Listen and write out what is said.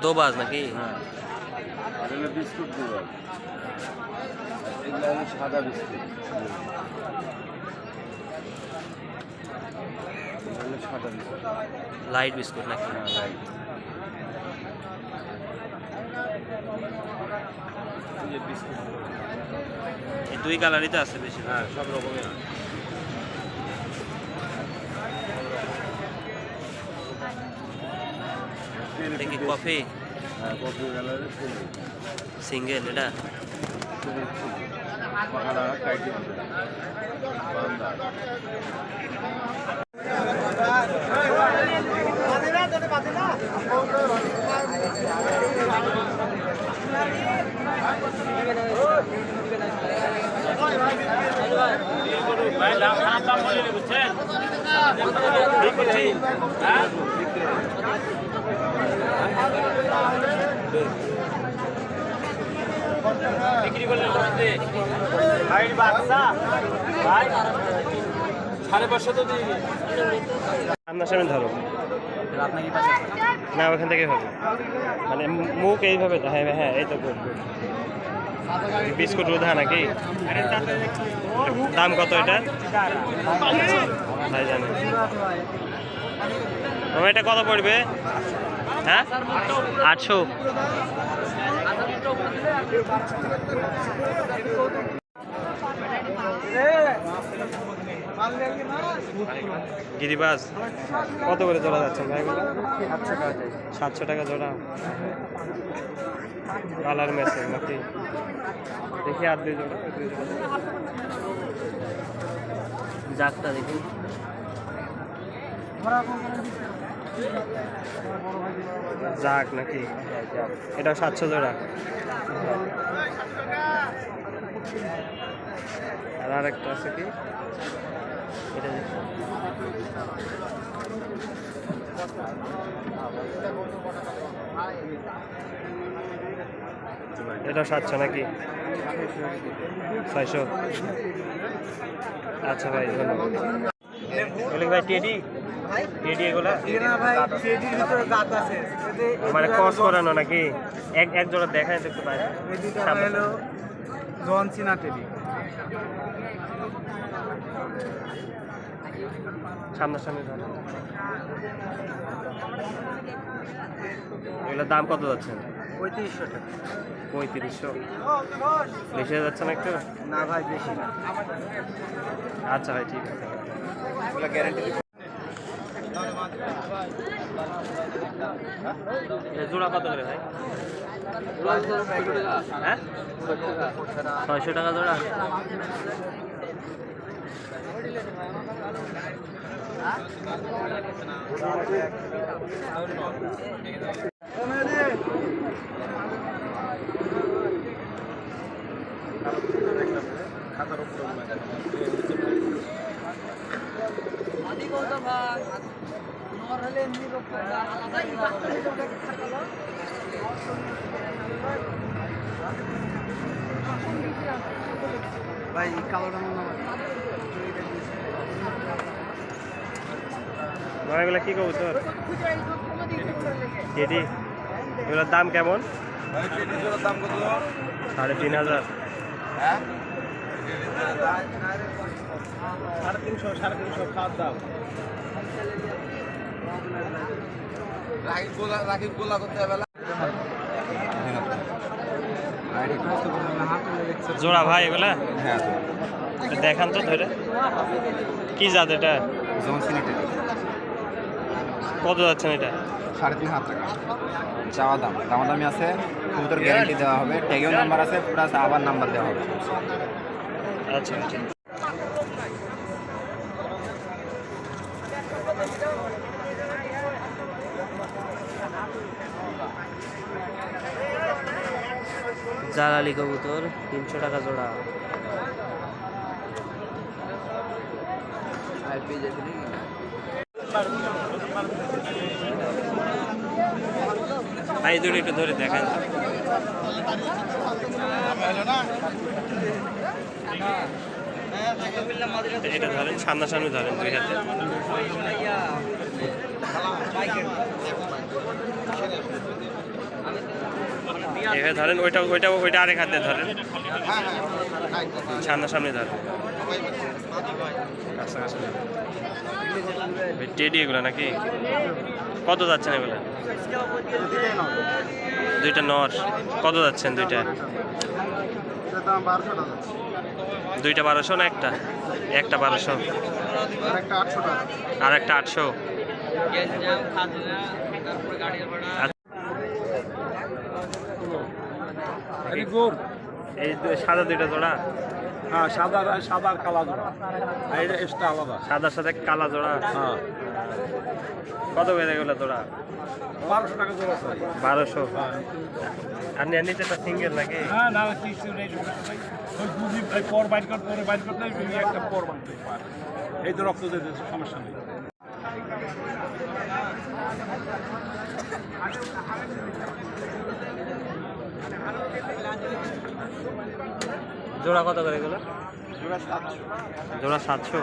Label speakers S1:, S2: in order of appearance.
S1: দোবাজ নাকি?
S2: বিস্কুট দোবাজ, এগুলো হলো সাদা বিস্কুট। সাদা বিস্কুট,
S1: লাইট বিস্কুট নাকি?
S2: লাইট। বিস্কুট
S1: এই দুই কালারই তো আছে বেশি।
S2: হ্যাঁ, সব রকমের।
S1: এটা কি কফি?
S2: হ্যাঁ, কফি কালারের
S1: সিঙ্গেল এটা?
S3: বিক্রি করলেন ভাই বাচ্চা ভাই 550 তো দিয়ে
S1: আপনার সামনে ধরো না, ওখান থেকে হবে মানে মুখ এইভাবে। হ্যাঁ হ্যাঁ, এই তো বিস্কুট রোধা নাকি? দাম কত এটা ভাই জানেন? এটা কত পড়বে? হ্যাঁ, 800। গিরিবাস কত করে জোড়া যাচ্ছেন ভাই? 700 টাকা জোড়া। কালার ম্যাচিং নাকি? দেখি আর দুই জোড়া, জাগটা দেখি। জাগ নাকি? এটা 700 জোড়া। আর আরেকটা আছে কি এটা? এটা 700 নাকি? 600। আচ্ছা ভাই, ধন্যবাদ। ভাই টেডি টেডি এগুলা মানে কস করানো নাকি? এক জোড়া দেখায় দেখতে পাই।
S3: জন সিনা টেডি
S1: সামনাসামনি ধরো। এগুলোর দাম কত যাচ্ছে?
S3: 3500 টাকা।
S1: 3500 বেশি হয়ে যাচ্ছে না একটু?
S3: না ভাই, বেশি না।
S1: আচ্ছা ভাই, ঠিক আছে। জোড়া কত করে ভাই? হ্যাঁ, 600 টাকা জোড়া।
S3: ভাই কালোটা মনে হয়
S1: এগুলো কি কবুতর? টেডি এগুলোর দাম কেমন?
S2: দাম কত?
S1: 3500।
S2: হ্যাঁ,
S3: 350 খাওয়ার দাম।
S2: রাখি গোলা করতে হবে।
S1: জোড়া ভাই এগুলা?
S2: হ্যাঁ,
S1: দেখান তো ধরে। কি জাত এটা?
S2: John Cena teddy.
S1: কত যাচ্ছেন এটা?
S2: 3500 টাকা চাওয়া দাম। দামাদামি আছে, কবুতর গ্যারান্টি দেওয়া হবে, ট্যাগেও নাম্বার আছে, প্লাস আবার নাম্বার দেওয়া হবে।
S1: আচ্ছা ঠিক। জালালি কবুতর 300 টাকা জোড়া। ভাই দুটো একটু ধরে দেখান। এটা ধরেন সামনাসামনি ধরেন দুই হাতে। এভাবে ধরেন, ওইটা ওইটা ওইটা আরেক হাতে ধরেন, সামনাসামনি ধরেন, কাছাকাছি ধরেন। টেডি এগুলো নাকি? কত যাচ্ছেন এগুলো? দুইটা নর কত যাচ্ছেন? দুইটা
S3: দাম 1200 টাকা।
S1: দুইটা 1200 না একটা? একটা 1200
S3: আর একটা 800 টাকা।
S1: আর একটা 800। এই সাদা দুইটা জোড়া?
S3: হ্যাঁ, সাদা আর কালা জোড়া। আর এটা এক্সট্রা আলাদা।
S1: সাদার সাথে কালা জোড়া?
S3: হ্যাঁ,
S1: কত করে এগুলো জোড়া?
S3: 1200 টাকা জোড়া আছে।
S1: 1200। আর নিচে একটা সিঙ্গেল নাকি?
S3: হ্যাঁ, না কিছু নেই। ওই দুদি পর বাইট করতে একটা পর বানতে পারে। এই তো রক্ত দিতে সমস্যা নেই।
S1: জোড়া কত করে এগুলো?
S3: জোড়া 700।
S1: জোড়া 700।